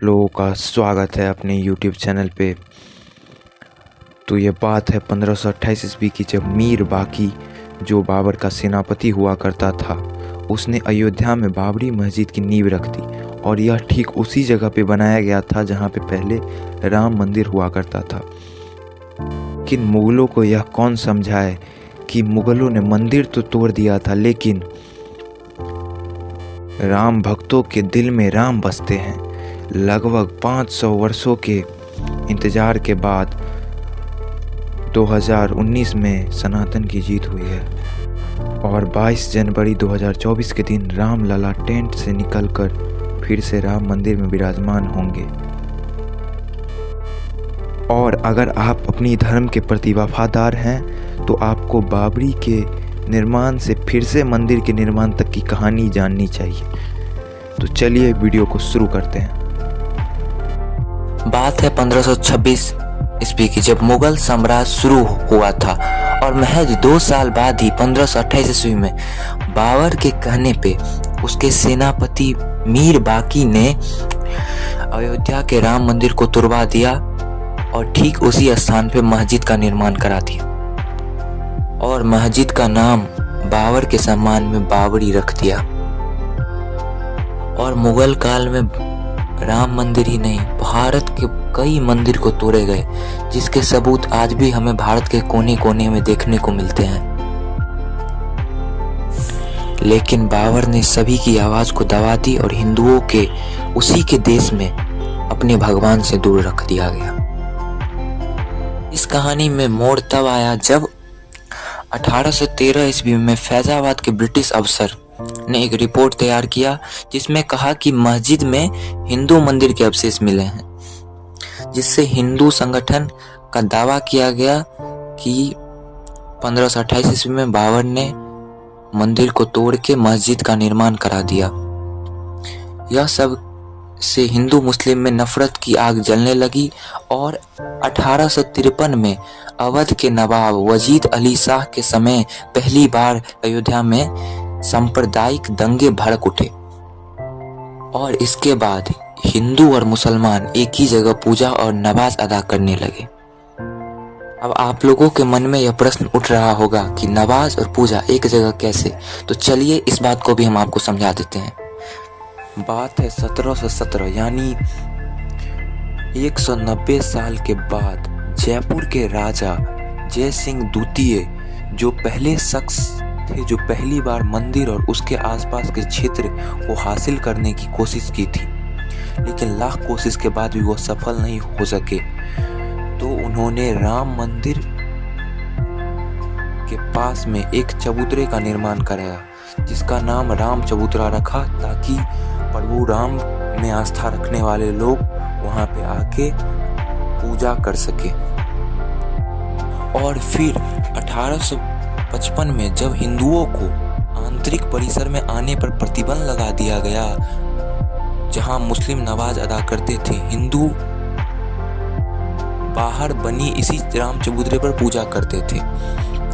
लोगों का स्वागत है अपने YouTube चैनल पे। तो ये बात है 1528 ईस्वी की, जब मीर बाकी जो बाबर का सेनापति हुआ करता था, उसने अयोध्या में बाबरी मस्जिद की नींव रख दी। और यह ठीक उसी जगह पे बनाया गया था जहाँ पे पहले राम मंदिर हुआ करता था। लेकिन मुगलों को यह कौन समझाए कि मुगलों ने मंदिर तो तोड़ दिया था, लेकिन राम भक्तों के दिल में राम बसते हैं। लगभग 500 वर्षों के इंतजार के बाद 2019 में सनातन की जीत हुई है और 22 जनवरी 2024 के दिन राम लला टेंट से निकलकर फिर से राम मंदिर में विराजमान होंगे। और अगर आप अपनी धर्म के प्रति वफादार हैं तो आपको बाबरी के निर्माण से फिर से मंदिर के निर्माण तक की कहानी जाननी चाहिए। तो चलिए वीडियो को शुरू करते हैं। बात है 1526 ईस्वी की, जब मुगल साम्राज्य शुरू हुआ था और महज 2 साल बाद ही 1528 ईस्वी में बाबर के कहने पे उसके सेनापति मीर बाकी ने अयोध्या के राम मंदिर को तुड़वा दिया और ठीक उसी स्थान पे मस्जिद का निर्माण करा दिया और मस्जिद का नाम बाबर के सम्मान में बाबरी रख दिया। और मुगल काल में राम मंदिर ही नहीं, भारत के कई मंदिर को तोड़े गए, जिसके सबूत आज भी हमें भारत के कोने कोने में देखने को मिलते हैं। लेकिन बाबर ने सभी की आवाज को दबा दी और हिंदुओं के उसी के देश में अपने भगवान से दूर रख दिया गया। इस कहानी में मोड़ तब आया जब 1813 ईस्वी में फैजाबाद के ब्रिटिश अफसर ने एक रिपोर्ट तैयार किया जिसमें कहा कि मस्जिद में हिंदू मंदिर के अवशेष मिले हैं, जिससे हिंदू संगठन का दावा किया गया कि 1528 ईस्वी में बाबर ने मंदिर को तोड़ के मस्जिद का निर्माण करा दिया। यह सब से हिंदू मुस्लिम में नफरत की आग जलने लगी और 1853 में अवध के नवाब वजीद अली शाह के समय पहली बार अयोध्या में सांप्रदायिक दंगे भड़क उठे और इसके बाद हिंदू और मुसलमान एक ही जगह पूजा और नमाज अदा करने लगे। अब आप लोगों के मन में यह प्रश्न उठ रहा होगा कि नमाज और पूजा एक जगह कैसे, तो चलिए इस बात को भी हम आपको समझा देते हैं। बात है 1717 यानी 190 साल के बाद जयपुर के राजा जय सिंह द्वितीय, जो पहले शख्स थे जो पहली बार मंदिर और उसके आसपास के क्षेत्र को हासिल करने की कोशिश की थी, लेकिन लाख कोशिश के बाद भी वो सफल नहीं हो सके। तो उन्होंने राम मंदिर के पास में एक चबूतरे का निर्माण कराया, जिसका नाम राम चबूतरा रखा, ताकि प्रभु राम में आस्था रखने वाले लोग वहां पे आके पूजा कर सके। और फिर 1855 में जब हिंदुओं को आंतरिक परिसर में आने पर प्रतिबंध लगा दिया गया, जहां मुस्लिम नमाज अदा करते थे, हिंदू बाहर बनी इसी राम चबूतरे पर पूजा करते थे।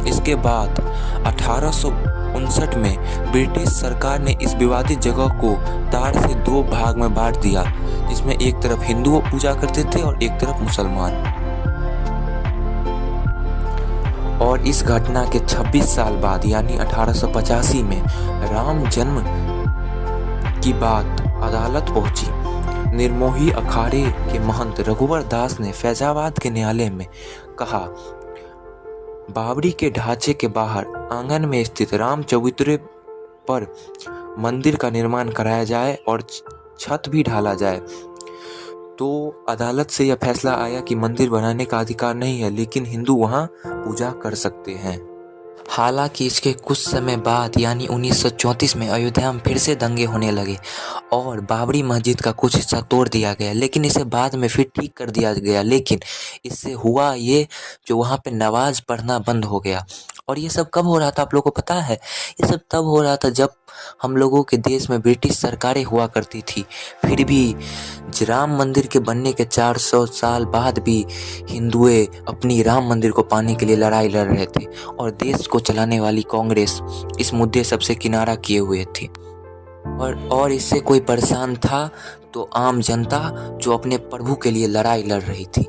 इसके बाद 1859 में ब्रिटिश सरकार ने इस विवादित जगह को तार से 2 भाग में बांट दिया, जिसमें एक तरफ हिंदू पूजा करते थे और एक तरफ मुसलमान। और इस घटना के 26 साल बाद यानी 1885 में राम जन्म की बात अदालत पहुंची। निर्मोही अखाड़े के महंत रघुवर दास ने फैजाबाद के न्यायालय में कहा, बाबरी के ढांचे के बाहर आंगन में स्थित राम चबूतरे पर मंदिर का निर्माण कराया जाए और छत भी ढाला जाए। तो अदालत से यह फैसला आया कि मंदिर बनाने का अधिकार नहीं है, लेकिन हिंदू वहां पूजा कर सकते हैं। हालांकि इसके कुछ समय बाद यानी 1934 में अयोध्या में फिर से दंगे होने लगे और बाबरी मस्जिद का कुछ हिस्सा तोड़ दिया गया, लेकिन इसे बाद में फिर ठीक कर दिया गया। लेकिन इससे हुआ ये, जो वहाँ पे नमाज पढ़ना बंद हो गया। और ये सब कब हो रहा था आप लोगों को पता है? ये सब तब हो रहा था जब हम लोगों के देश में ब्रिटिश सरकारें हुआ करती थी। फिर भी राम मंदिर के बनने के 400 साल बाद भी हिंदुए अपनी राम मंदिर को पाने के लिए लड़ाई लड़ रहे थे और देश को चलाने वाली कांग्रेस इस मुद्दे सबसे किनारा किए हुए थी। और इससे कोई परेशान था तो आम जनता जो अपने प्रभु के लिए लड़ाई लड़ रही थी।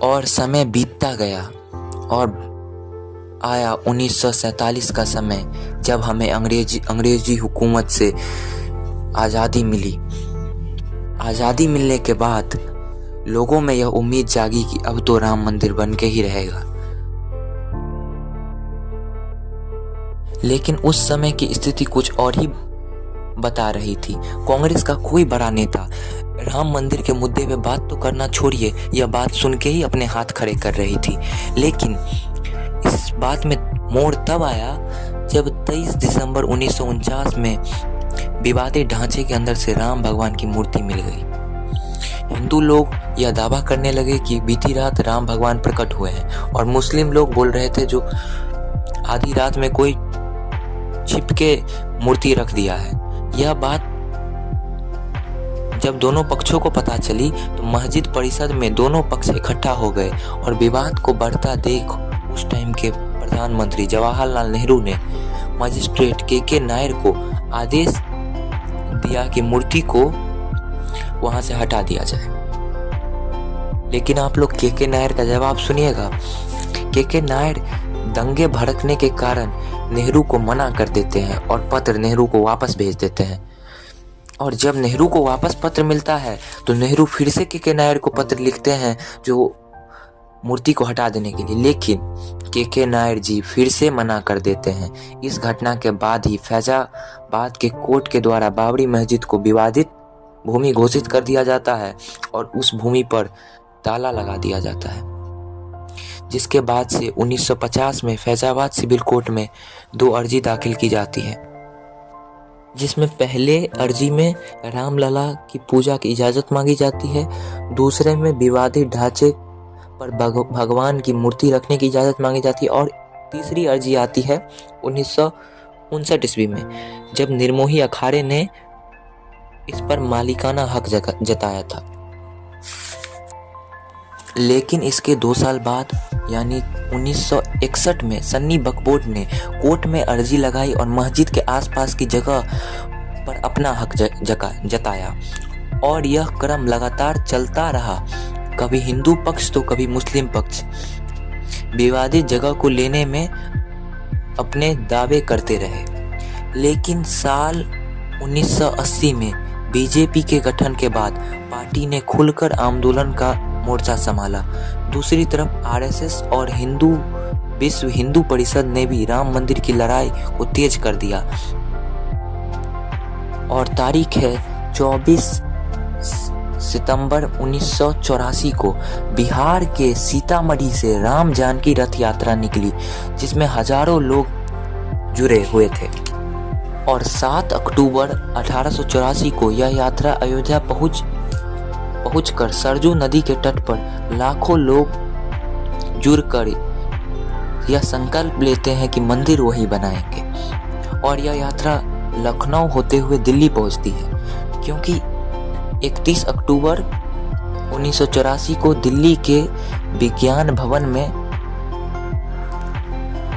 और समय बीतता गया और आया 1947 का समय, जब हमें अंग्रेजी हुकूमत से आज़ादी मिली। आज़ादी मिलने के बाद लोगों में यह उम्मीद जागी कि अब तो राम मंदिर बन के ही रहेगा। लेकिन उस समय की स्थिति कुछ और ही बता रही थी। कांग्रेस का कोई बड़ा नेता राम मंदिर के मुद्दे पे बात तो करना छोड़िए, यह बात सुन के ही अपने हाथ खड़े कर रही थी। लेकिन इस बात में मोड़ तब आया जब 23 दिसंबर 1949 में विवादित ढांचे के अंदर से राम भगवान की मूर्ति मिल गई। हिंदू लोग यह दावा करने लगे कि बीती रात राम भगवान प्रकट हुए हैं, और मुस्लिम लोग बोल रहे थे जो आधी रात में कोई छिप के मूर्ति रख दिया है। यह बात जब दोनों पक्षों को पता चली तो मस्जिद परिषद में दोनों पक्ष इकट्ठा हो गए, और विवाद को बढ़ता देख उस टाइम के प्रधानमंत्री जवाहरलाल नेहरू ने मजिस्ट्रेट के नायर को आदेश दिया कि मूर्ति को वहां से हटा दिया जाए। लेकिन आप लोग के नायर का जवाब सुनिएगा। के नायर दंगे भड़कने के कारण नेहरू को मना कर देते हैं और पत्र नेहरू को वापस भेज देते हैं। और जब नेहरू को वापस पत्र मिलता है तो नेहरू फिर से के नायर को पत्र लिखते हैं जो मूर्ति को हटा देने के लिए, लेकिन के नायर जी फिर से मना कर देते हैं। इस घटना के बाद ही फैजाबाद के कोर्ट के द्वारा बाबरी मस्जिद को विवादित भूमि घोषित कर दिया जाता है और उस भूमि पर ताला लगा दिया जाता है। जिसके बाद से 1950 में फैजाबाद सिविल कोर्ट में 2 अर्जी दाखिल की जाती है, जिसमें पहले अर्जी में रामलला की पूजा की इजाज़त मांगी जाती है, दूसरे में विवादित ढांचे पर भगवान की मूर्ति रखने की इजाज़त मांगी जाती है, और तीसरी अर्जी आती है 1959 ईस्वी में, जब निर्मोही अखाड़े ने इस पर मालिकाना हक जताया था। लेकिन इसके 2 साल बाद यानी 1961 में सन्नी बकबोर्ड ने कोर्ट में अर्जी लगाई और मस्जिद के आसपास की जगह पर अपना हक जताया, और यह क्रम लगातार चलता रहा। कभी हिंदू पक्ष तो कभी मुस्लिम पक्ष विवादित जगह को लेने में अपने दावे करते रहे। लेकिन साल 1980 में बीजेपी के गठन के बाद पार्टी ने खुलकर आंदोलन का मोर्चा संभाला। दूसरी तरफ आरएसएस और विश्व हिंदू परिषद ने भी राम मंदिर की लड़ाई को तेज कर दिया, और तारीख है 24 सितंबर 1984 को बिहार के सीतामढ़ी से राम जानकी रथ यात्रा निकली, जिसमें हजारों लोग जुड़े हुए थे। और 7 अक्टूबर 1884 को यह यात्रा अयोध्या पहुंचकर सरजू नदी के तट पर लाखों लोग जुड़कर यह संकल्प लेते हैं कि मंदिर वही बनाएंगे, और यह यात्रा लखनऊ होते हुए दिल्ली पहुंचती है, क्योंकि 31 अक्टूबर 1984 को दिल्ली के विज्ञान भवन में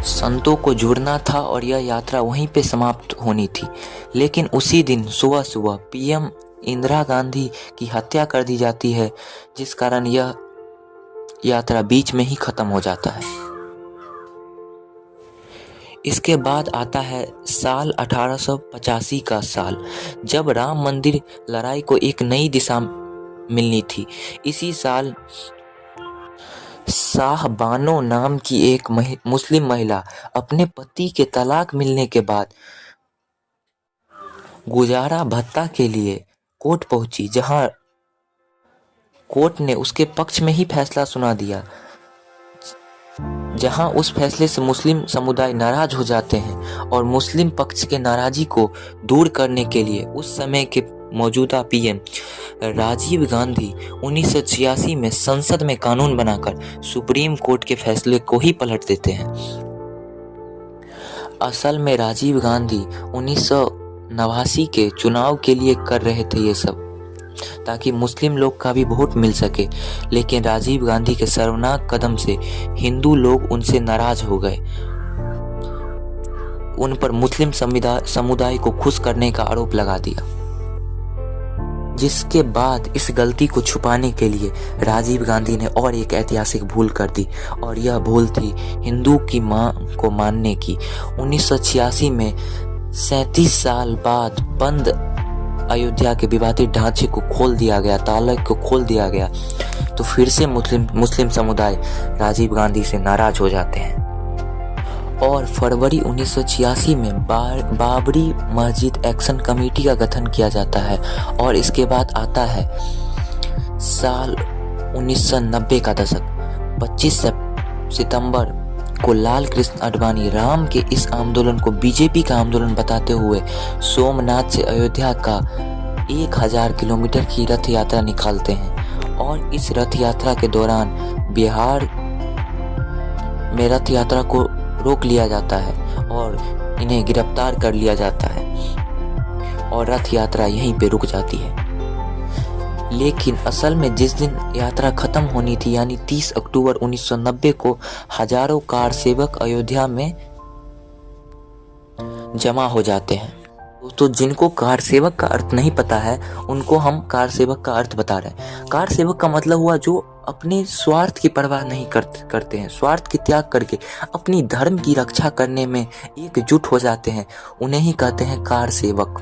संतों को जुड़ना था और यह यात्रा वहीं पे समाप्त होनी थी। लेकिन उसी दिन सुबह पीएम इंदिरा गांधी की हत्या कर दी जाती है, जिस कारण यह यात्रा बीच में ही खत्म हो जाता है। इसके बाद आता है साल 1885 का साल, जब राम मंदिर लड़ाई को एक नई दिशा मिलनी थी। इसी साल शाह बानो नाम की एक मुस्लिम महिला अपने पति के तलाक मिलने के बाद गुजारा भत्ता के लिए कोर्ट पहुंची, जहां कोर्ट ने उसके पक्ष में ही फैसला सुना दिया, जहां उस फैसले से मुस्लिम समुदाय नाराज हो जाते हैं। और मुस्लिम पक्ष के नाराजी को दूर करने के लिए उस समय के मौजूदा पीएम राजीव गांधी 1986 में संसद में कानून बनाकर सुप्रीम कोर्ट के फैसले को ही पलट देते हैं। असल में राजीव गांधी 1989 के चुनाव के लिए कर रहे थे ये सब, ताकि मुस्लिम लोग का भी वोट मिल सके। लेकिन राजीव गांधी के शर्मनाक कदम से हिंदू लोग उनसे नाराज हो गए। उन पर मुस्लिम समुदाय को खुश करने का आरोप लगा दिया, जिसके बाद इस गलती को छुपाने के लिए राजीव गांधी ने और एक ऐतिहासिक भूल कर दी, और यह भूल थी हिंदू की मां को मानने की। 1986 में 37 साल बाद बंद अयोध्या के विवादित ढांचे को खोल दिया गया, ताले को खोल दिया गया, तो फिर से मुस्लिम समुदाय राजीव गांधी से नाराज हो जाते हैं और फरवरी 1986 में बाबरी मस्जिद एक्शन कमेटी का गठन किया जाता है। और इसके बाद आता है साल 1990 का दशक। 25 सितंबर को लाल कृष्ण आडवाणी राम के इस आंदोलन को बीजेपी का आंदोलन बताते हुए सोमनाथ से अयोध्या का 1000 किलोमीटर की रथ यात्रा निकालते हैं, और इस रथ यात्रा के दौरान बिहार में रथ यात्रा को रोक लिया जाता है और इन्हें गिरफ्तार कर लिया जाता है और रथ यात्रा यहीं पे रुक जाती है। लेकिन असल में जिस दिन यात्रा खत्म होनी थी, यानी 30 अक्टूबर 1990 को हजारों कार सेवक अयोध्या में जमा हो जाते हैं। तो जिनको कार सेवक का अर्थ नहीं पता है, उनको हम कार सेवक का अर्थ बता रहे हैं। कार सेवक का मतलब हुआ जो अपने स्वार्थ की परवाह नहीं करते हैं, स्वार्थ की त्याग करके अपनी धर्म की रक्षा करने में एकजुट हो जाते हैं, उन्हें ही कहते हैं कार सेवक।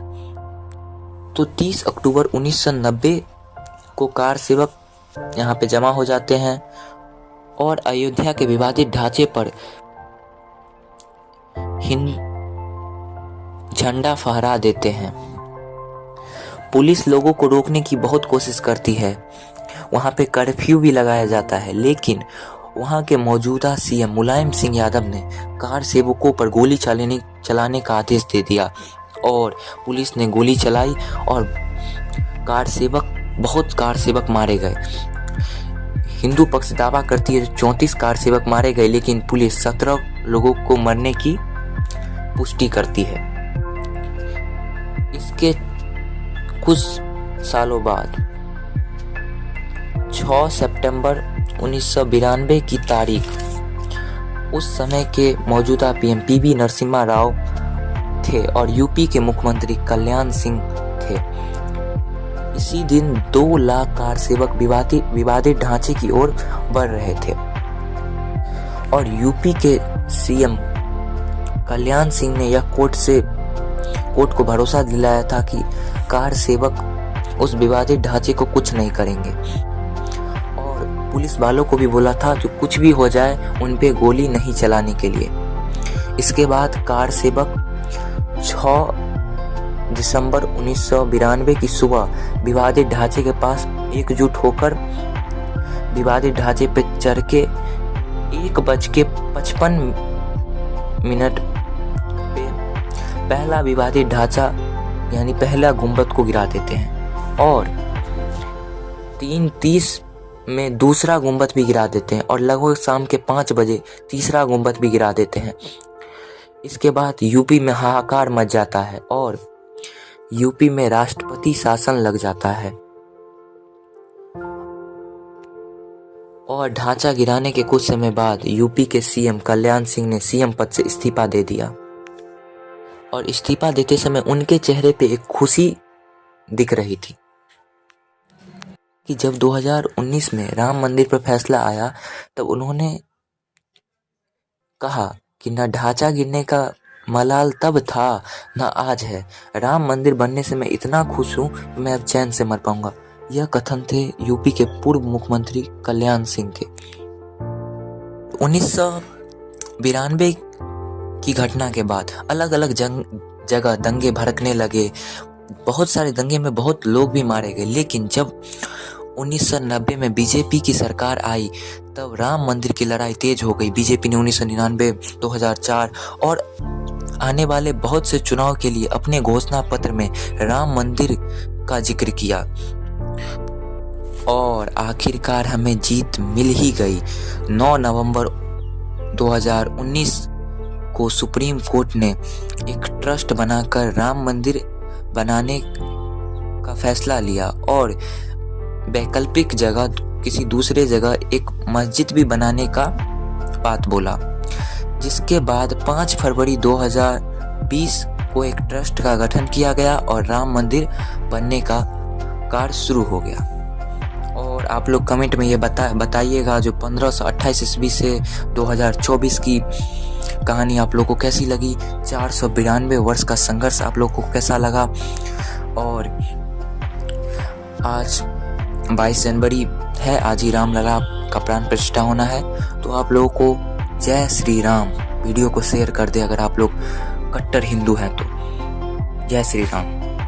तो 30 अक्टूबर 1990 को कार सेवक यहाँ पे जमा हो जाते हैं और अयोध्या के विवादित ढांचे पर हिंद झंडा फहरा देते हैं। पुलिस लोगों को रोकने की बहुत कोशिश करती है, वहां पे कर्फ्यू भी लगाया जाता है, लेकिन वहां के मौजूदा सीएम मुलायम सिंह यादव ने कार सेवकों पर गोली चलाने का आदेश दे दिया और पुलिस ने गोली चलाई और बहुत कार सेवक मारे गए। हिंदू पक्ष दावा करती है 34 कार सेवक मारे गए, लेकिन पुलिस 17 लोगों को मरने की पुष्टि करती है। इसके कुछ सालों बाद 6 सितंबर 1992 की तारीख, उस समय के मौजूदा पीएम पीवी नरसिम्हा राव थे और यूपी के मुख्यमंत्री कल्याण सिंह थे। इसी दिन 2 लाख कार सेवक विवादित ढांचे की ओर बढ़ रहे थे और यूपी के सीएम कल्याण सिंह ने यह कोर्ट को भरोसा दिलाया था कि कार सेवक उस विवादित ढांचे को कुछ नहीं करेंगे और पुलिस वालों को भी बोला था जो कुछ भी हो जाए उन पे गोली नहीं चलाने के लिए। इसके बाद कार सेवक 6 दिसंबर 1992 की सुबह विवादित ढांचे के पास एकजुट होकर विवादित ढांचे पे चढ़ के 1:55 पे पहला विवादित ढांचा यानी पहला गुंबद को गिरा देते हैं और 3:30 में दूसरा गुंबद भी गिरा देते हैं और लगभग शाम के 5 बजे तीसरा गुंबद भी गिरा देते हैं। इसके बाद यूपी में हाहाकार मच जाता है और यूपी में राष्ट्रपति शासन लग जाता है और ढांचा गिराने के कुछ समय बाद यूपी के सीएम कल्याण सिंह ने सीएम पद से इस्तीफा दे दिया और इस्तीफा देते समय उनके चेहरे पे एक खुशी दिख रही थी कि जब 2019 में राम मंदिर पर फैसला आया तब उन्होंने कहा कि न ढांचा गिरने का मलाल तब था न आज है, राम मंदिर बनने से मैं इतना खुश हूँ कि मैं अब चैन से मर पाऊंगा। यह कथन थे यूपी के पूर्व मुख्यमंत्री कल्याण सिंह के। 1992 की घटना के बाद अलग अलग जगह दंगे भड़कने लगे, बहुत सारे दंगे में बहुत लोग भी मारे गए। लेकिन जब 1990 में बीजेपी की सरकार आई तब राम मंदिर की लड़ाई तेज हो गई। बीजेपी ने 1999, 2004 और आने वाले बहुत से चुनाव के लिए अपने घोषणा पत्र में राम मंदिर का जिक्र किया और आखिरकार हमें जीत मिल ही गई। 9 नवंबर 2019 को सुप्रीम कोर्ट ने एक ट्रस्ट बनाकर राम मंदिर बनाने का फैसला लिया और वैकल्पिक जगह किसी दूसरे जगह एक मस्जिद भी बनाने का बात बोला, जिसके बाद 5 फरवरी 2000 1920 को एक ट्रस्ट का गठन किया गया और राम मंदिर बनने का कार्य शुरू हो गया। और आप लोग कमेंट में ये बताइएगा जो 1528 ईस्वी से 2024 की कहानी आप लोग को कैसी लगी। 492 वर्ष का संघर्ष आप लोग को कैसा लगा। और आज 22 जनवरी है, आज ही रामलला का प्राण प्रतिष्ठा होना है। तो आप लोगों को जय श्री राम। वीडियो को शेयर कर दे अगर आप लोग कट्टर हिंदू हैं तो। जय श्री राम।